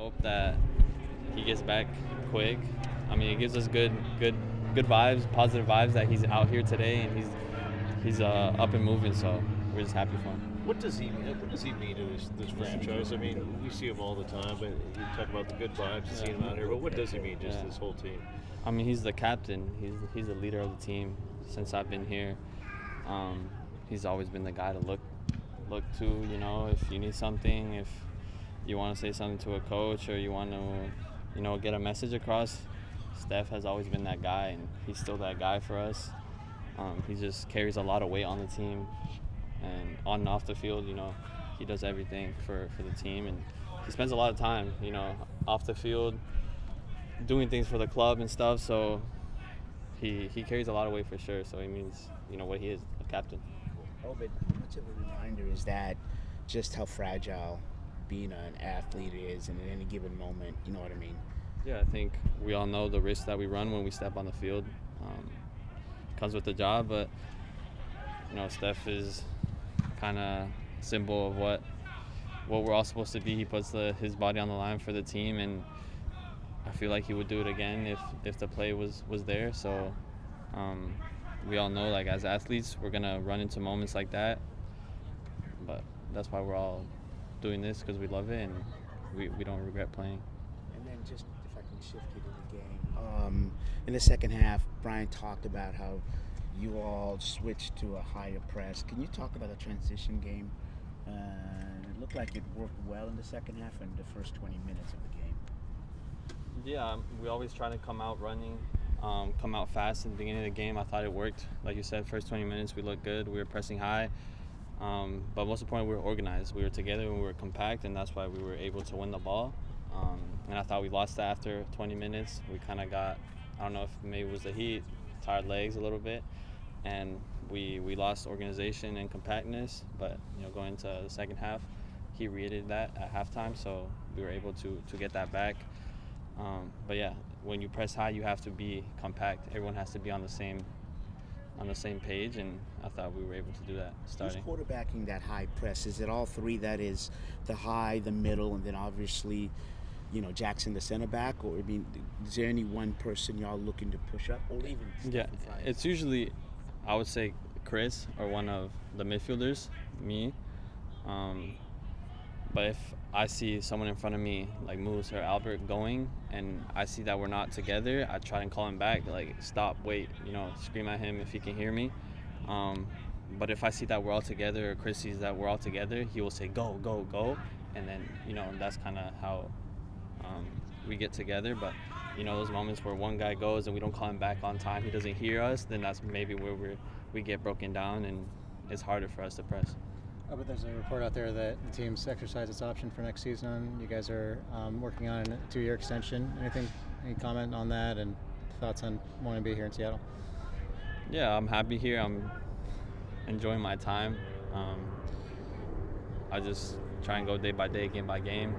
hope that he gets back quick. I mean, it gives us good vibes, positive vibes that he's out here today and he's up and moving. So we're just happy for him. What does he mean to this franchise? I mean, we see him all the time, but you talk about the good vibes, you see him out here. But what does he mean, just this whole team? I mean, he's the captain. He's the leader of the team since I've been here. He's always been the guy to look to. You know, if you need something, if you want to say something to a coach, or you want to, get a message across, Steph has always been that guy, and he's still that guy for us. He just carries a lot of weight on the team. And on and off the field, he does everything for the team, and he spends a lot of time, off the field, doing things for the club and stuff. So he carries a lot of weight for sure. So he means, what he is, a captain. Obed, how much of a reminder is that just how fragile being an athlete is, and at any given moment, you know what I mean? Yeah, I think we all know the risks that we run when we step on the field. Comes with the job, but Steph is kind of symbol of what we're all supposed to be. He puts his body on the line for the team, and I feel like he would do it again if the play was there. So we all know, like, as athletes, we're gonna run into moments like that, but that's why we're all doing this, because we love it and we don't regret playing. And then just if I can shift you to the game, in the second half, Brian talked about how you all switched to a higher press. Can you talk about the transition game? It looked like it worked well in the second half and the first 20 minutes of the game. Yeah, we always try to come out running, come out fast in the beginning of the game. I thought it worked. Like you said, first 20 minutes we looked good. We were pressing high. But most importantly, we were organized. We were together and we were compact, and that's why we were able to win the ball. And I thought we lost that after 20 minutes. We kind of got, I don't know if maybe it was the heat, tired legs a little bit. And we lost organization and compactness, but going into the second half, he reiterated that at halftime, so we were able to get that back. But yeah, when you press high, you have to be compact. Everyone has to be on the same page, and I thought we were able to do that starting. Who's quarterbacking that high press? Is it all three? That is the high, the middle, and then obviously, Jackson, the center back? Or is there any one person y'all looking to push up, or even? Yeah, it's usually, I would say, Chris or one of the midfielders, me. But if I see someone in front of me, like Moose or Albert, going, and I see that we're not together, I try and call him back, like, stop, wait, scream at him if he can hear me. But if I see that we're all together, or Chris sees that we're all together, he will say, go, go, go. And then, that's kind of how we get together. But, those moments where one guy goes and we don't call him back on time, he doesn't hear us, then that's maybe where we get broken down and it's harder for us to press. Oh, but there's a report out there that the team's exercised its option for next season. You guys are working on a 2-year extension. Any comment on that, and thoughts on wanting to be here in Seattle? Yeah, I'm happy here. I'm enjoying my time. I just try and go day by day, game by game.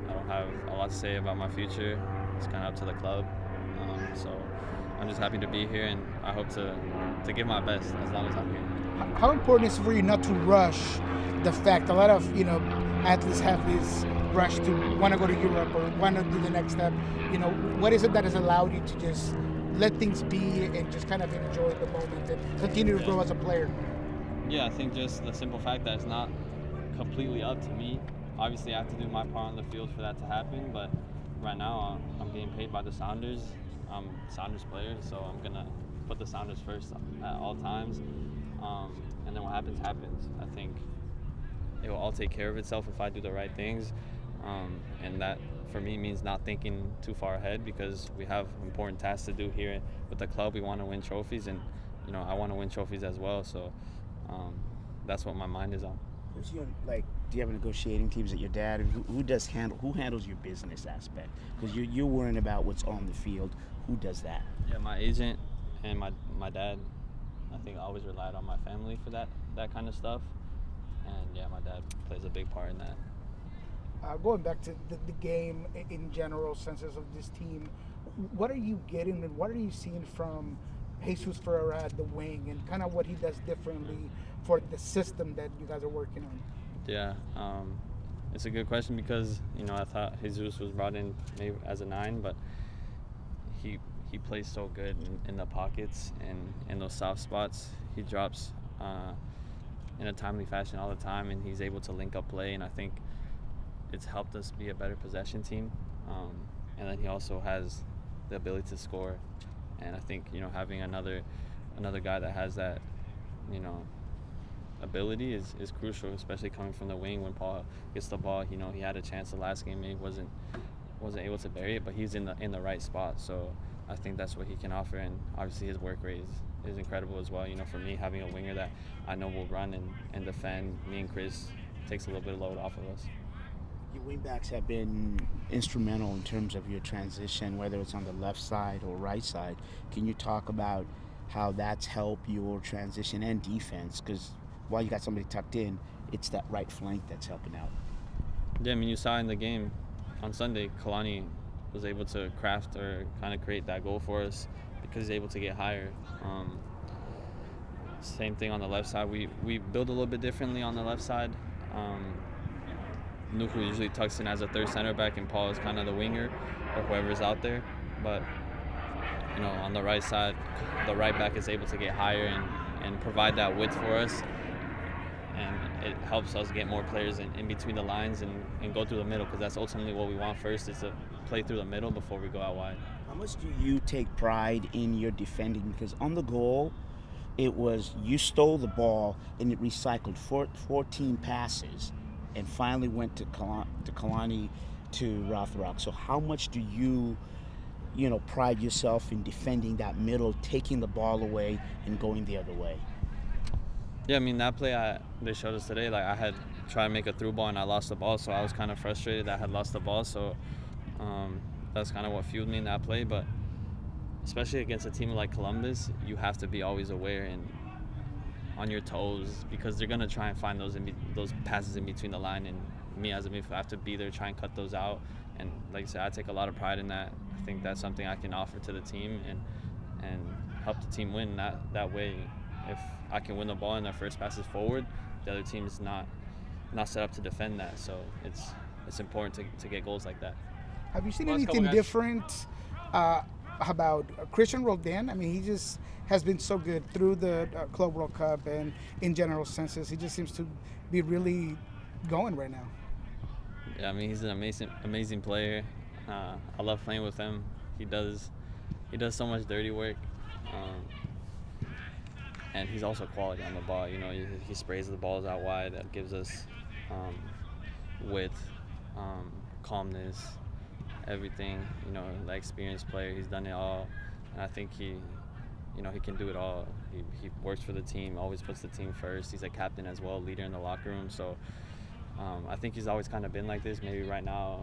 I don't have a lot to say about my future. It's kind of up to the club. So I'm just happy to be here, and I hope to give my best as long as I'm here. How important is it for you not to rush the fact? A lot of athletes have this rush to want to go to Europe or want to do the next step. What is it that has allowed you to just let things be and just kind of enjoy the moment and continue to grow as a player? Yeah, I think just the simple fact that it's not completely up to me. Obviously, I have to do my part on the field for that to happen, but right now I'm being paid by the Sounders. I'm a Sounders player, so I'm going to put the Sounders first at all times. And then what happens, happens. I think it will all take care of itself if I do the right things. And that, for me, means not thinking too far ahead, because we have important tasks to do here with the club. We want to win trophies, and, I want to win trophies as well. So that's what my mind is on. Do you have negotiating teams at your dad? Who handles your business aspect? Because you're worrying about what's on the field. Who does that? Yeah, my agent and my dad. I think I always relied on my family for that kind of stuff. And yeah, my dad plays a big part in that. Going back to the game in general, senses of this team, what are you getting and what are you seeing from Jesus Ferreira at the wing, and kind of what he does differently for the system that you guys are working on? Yeah, it's a good question because I thought Jesus was brought in maybe as a 9, but he plays so good in the pockets and in those soft spots. He drops in a timely fashion all the time, and he's able to link up play, and I think it's helped us be a better possession team. And then he also has the ability to score, and I think having another guy that has that ability is crucial, especially coming from the wing. When Paul gets the ball, he had a chance the last game, he wasn't able to bury it, but he's in the right spot. So I think that's what he can offer, and obviously his work rate is incredible as well. For me, having a winger that I know will run and defend, me and Chris, takes a little bit of load off of us. Your wingbacks have been instrumental in terms of your transition, whether it's on the left side or right side. Can you talk about how that's helped your transition and defense? Because while you got somebody tucked in, it's that right flank that's helping out. Yeah, you saw in the game on Sunday, Kalani was able to craft or kind of create that goal for us because he's able to get higher. Same thing on the left side. We build a little bit differently on the left side. Nuku usually tucks in as a third center back, and Paul is kind of the winger or whoever's out there. But on the right side, the right back is able to get higher and provide that width for us, and it helps us get more players in between the lines and go through the middle, because that's ultimately what we want first, is to play through the middle before we go out wide. How much do you take pride in your defending? Because on the goal, it was you stole the ball and it recycled 14 passes and finally went to Kalani to Rothrock. So how much do you pride yourself in defending that middle, taking the ball away and going the other way? Yeah, that play they showed us today, I had tried to make a through ball and I lost the ball, so I was kind of frustrated that I had lost the ball. So that's kind of what fueled me in that play. But especially against a team like Columbus, you have to be always aware and on your toes, because they're going to try and find those passes in between the line, and me as a midfielder, I have to be there, try and cut those out. And like I said, I take a lot of pride in that. I think that's something I can offer to the team and help the team win that way. If I can win the ball and their first pass is forward, the other team is not set up to defend that. So it's important to get goals like that. Have you seen anything different about Christian Roldan? He just has been so good through the Club World Cup and in general senses. He just seems to be really going right now. Yeah, he's an amazing player. I love playing with him. He does so much dirty work, and he's also quality on the ball. He sprays the balls out wide. That gives us width, calmness, everything. Like experienced player, he's done it all, and I think he can do it all. He works for the team, always puts the team first. He's a captain as well, leader in the locker room. So I think he's always kind of been like this. Maybe right now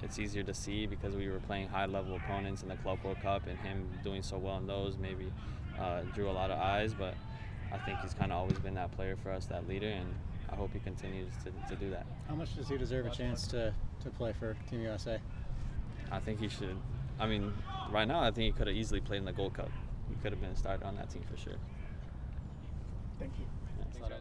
it's easier to see because we were playing high-level opponents in the Club World Cup, and him doing so well in those maybe drew a lot of eyes. But I think he's kind of always been that player for us, that leader, and I hope he continues to do that. How much does he deserve a chance to play for Team USA? I think he should. Right now, I think he could have easily played in the Gold Cup. He could have been a starter on that team for sure. Thank you. Yeah.